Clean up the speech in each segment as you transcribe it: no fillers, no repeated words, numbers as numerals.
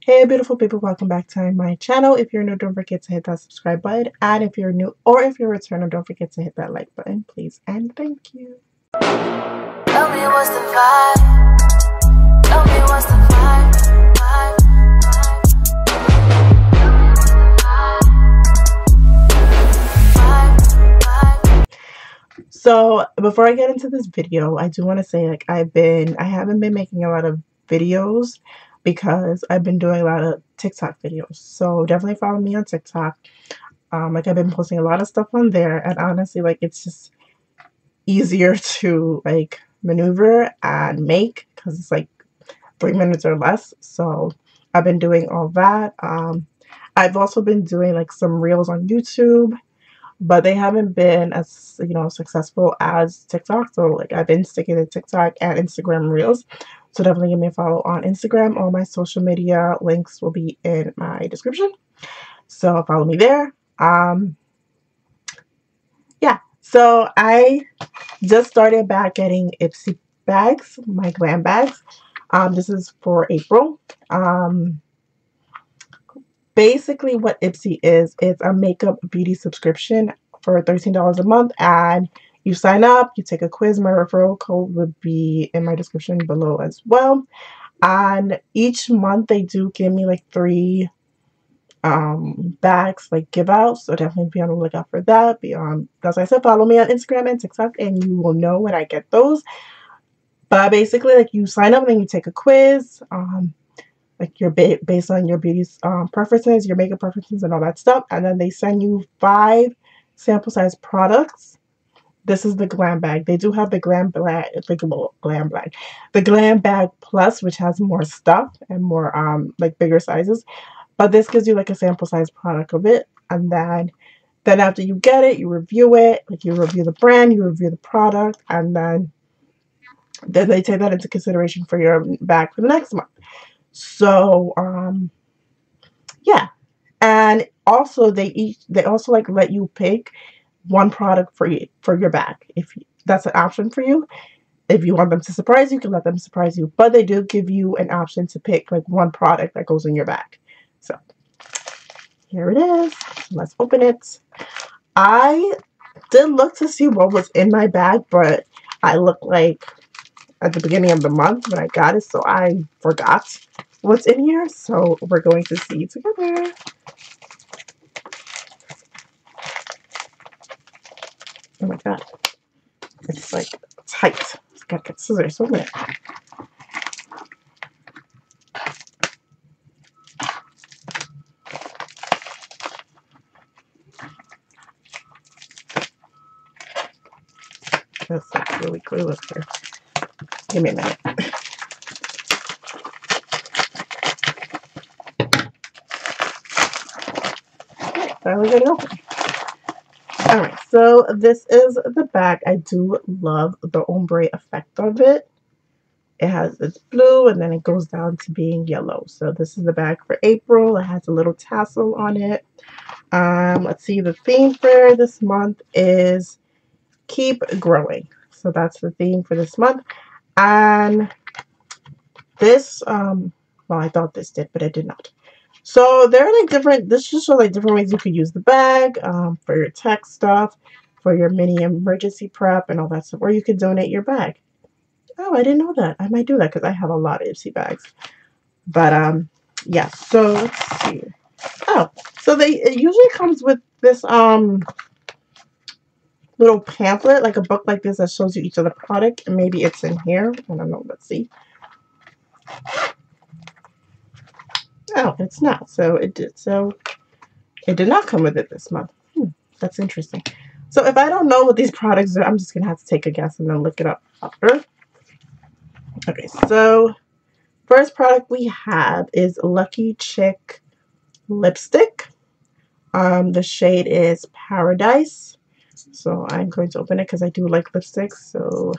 Hey beautiful people, welcome back to my channel. If you're new, don't forget to hit that subscribe button, and if you're new or if you're a returner, don't forget to hit that like button, please and thank you. Tell me what's the vibe. Tell me what's the vibe. So before I get into this video, I do want to say, like, I haven't been making a lot of videos because I've been doing a lot of TikTok videos. So definitely follow me on TikTok. Like, I've been posting a lot of stuff on there, and honestly, like, it's just easier to like maneuver and make because it's like 3 minutes or less. So I've been doing all that. I've also been doing like some reels on YouTube, but they haven't been as, you know, successful as TikTok. So like, I've been sticking to TikTok and Instagram reels. So definitely give me a follow on Instagram. All my social media links will be in my description, so follow me there. Yeah, so I just started back getting IPSY bags, my glam bags. This is for April. Basically what IPSY is, it's a makeup beauty subscription for $13 a month, and you sign up, you take a quiz. My referral code would be in my description below as well. And each month they do give me like 3 bags, like give out, so definitely be on the lookout for that. As I said, follow me on Instagram and TikTok and you will know when I get those. But basically, like, you sign up and then you take a quiz, like you're based on your beauty preferences, your makeup preferences, and all that stuff. And then they send you 5 sample size products. This is the Glam Bag. They do have the Glam Bag, the Glam Bag Plus, which has more stuff and more like bigger sizes. But this gives you like a sample size product of it, and then after you get it, you review it. Like, you review the brand, you review the product, and then they take that into consideration for your bag for the next month. So yeah, and also they also like let you pick one product for your bag, if that's an option for you. If you want them to surprise you, you can let them surprise you, but they do give you an option to pick like one product that goes in your bag. So here it is. Let's open it. I did look to see what was in my bag, but I looked like at the beginning of the month when I got it, so I forgot what's in here. So we're going to see together. Oh my god, it's like tight. It's got to get scissors, open it. That's like really clueless here. Give me a minute. Finally got it open. Alright, so this is the bag. I do love the ombre effect of it. It has this blue and then it goes down to being yellow. So this is the bag for April. It has a little tassel on it. Let's see, the theme for this month is Keep Growing. So that's the theme for this month. And this, well, I thought this did, but it did not. So there are like different, this just shows like different ways you could use the bag for your tech stuff, for your mini emergency prep and all that stuff, or you could donate your bag. Oh, I didn't know that. I might do that because I have a lot of IPSY bags. But yeah, so let's see. Oh, so it usually comes with this little pamphlet, like a book like this that shows you each of the product, and maybe it's in here. I don't know. Let's see. Oh, it's not. So it did. So it did not come with it this month. That's interesting. So if I don't know what these products are, I'm just gonna have to take a guess and then look it up after. Okay, so first product we have is Lucky Chick lipstick. The shade is Paradise. So I'm going to open it because I do like lipsticks. So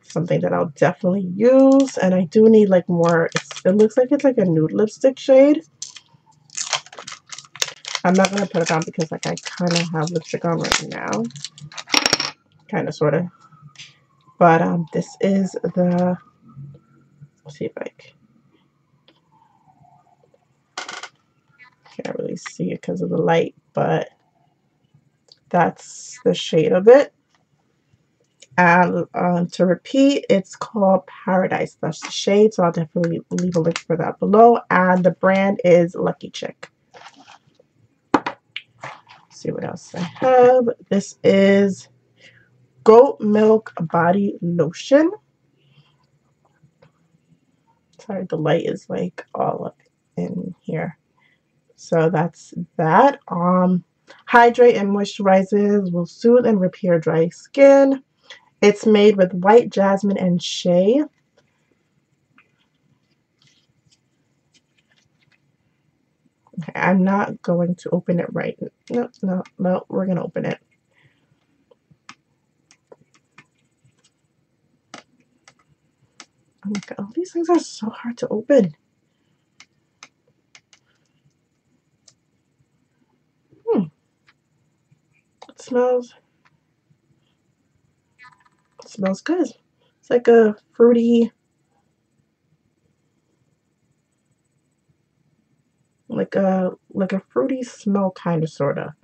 something that I'll definitely use. And I do need like more, it looks like it's like a nude lipstick shade. I'm not going to put it on because like I kind of have lipstick on right now. Kind of, sort of. But this is the, let's see if I can. Can't really see it because of the light, but that's the shade of it. And to repeat, it's called Paradise. That's the shade, so I'll definitely leave a link for that below. And the brand is Lucky Chick. Let's see what else I have. This is Goat Milk Body Lotion. Sorry, the light is like all up in here. So that's that. Hydrate and moisturizes, will soothe and repair dry skin. It's made with white jasmine and shea. Okay, I'm not going to open it right. No, we're going to open it. Oh my god, these things are so hard to open. It smells good. It's like a fruity, like a fruity smell, kind of, sorta.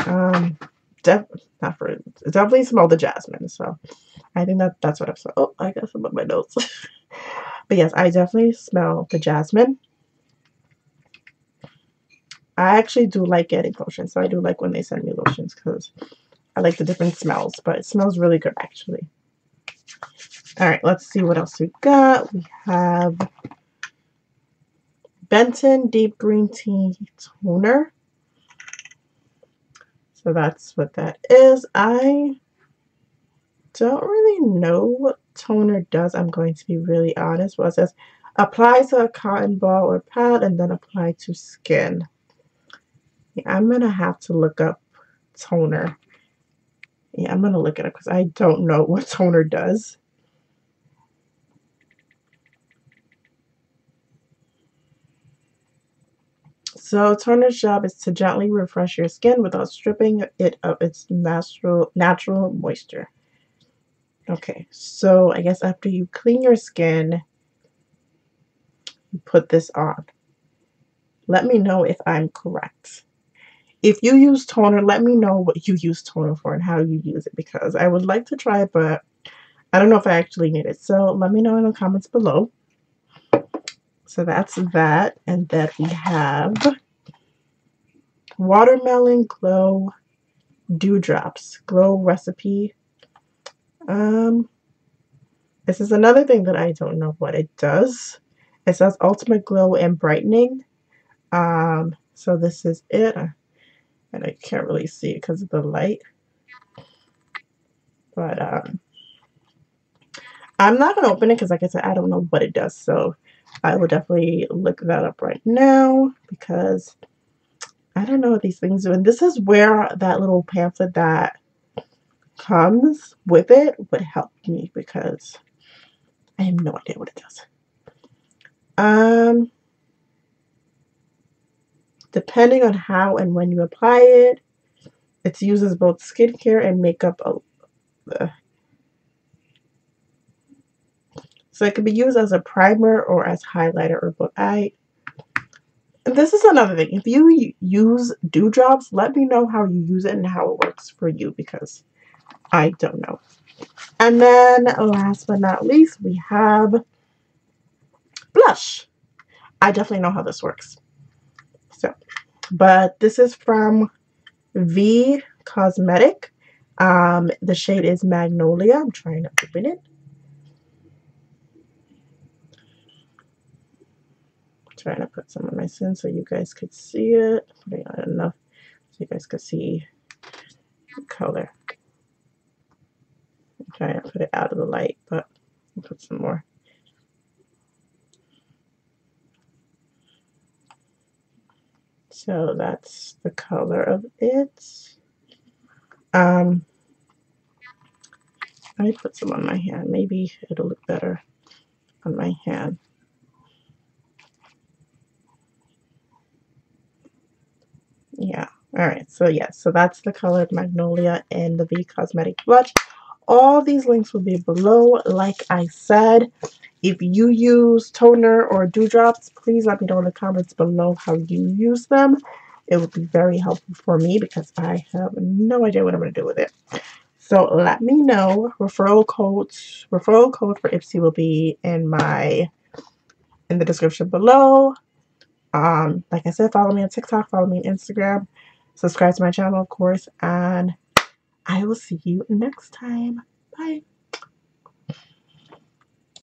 Not fruit. It definitely smelled the jasmine, so I think that's what I saw. Oh, I got some of my notes. But yes, I definitely smell the jasmine. I actually do like getting lotions, so I do like when they send me lotions because I like the different smells, but it smells really good actually. All right, let's see what else we got. We have BENTON Deep Green Tea Toner. So that's what that is. I don't really know what toner does. I'm going to be really honest. Well, it says apply to a cotton ball or pad and then apply to skin. Yeah, I'm going to have to look up toner. Yeah, I'm going to look it up because I don't know what toner does. So toner's job is to gently refresh your skin without stripping it of its natural moisture. Okay, so I guess after you clean your skin, you put this on. Let me know if I'm correct. If you use toner, let me know what you use toner for and how you use it, because I would like to try it, but I don't know if I actually need it. So let me know in the comments below. So that's that. And then we have Watermelon Glow Dewdrops Glow Recipe. This is another thing that I don't know what it does. It says Ultimate Glow and Brightening. So this is it. And I can't really see it because of the light. But I'm not going to open it because, like I said, I don't know what it does. So I will definitely look that up right now because I don't know what these things do. And this is where that little pamphlet that comes with it would help me because I have no idea what it does. Depending on how and when you apply it, it's used as both skincare and makeup. So it can be used as a primer or as highlighter or both. This is another thing. If you use dewdrops, let me know how you use it and how it works for you because I don't know. And then last but not least, we have blush. I definitely know how this works. So, but this is from cosmetic. The shade is Magnolia. I'm trying to open it. Trying to put some on my skin so you guys could see it. Putting on enough so you guys could see the color. I'm trying to put it out of the light, but I'll put some more. So that's the color of it. I put some on my hand. Maybe it'll look better on my hand. Yeah. All right. So yeah. So that's the color Magnolia and the cosmetic blush. All these links will be below. Like I said, If you use toner or dewdrops, please let me know in the comments below how you use them. It would be very helpful for me because I have no idea what I'm going to do with it. So let me know. Referral code for IPSY will be in the description below. Like I said, follow me on TikTok, follow me on Instagram, subscribe to my channel, of course, and I will see you next time. Bye.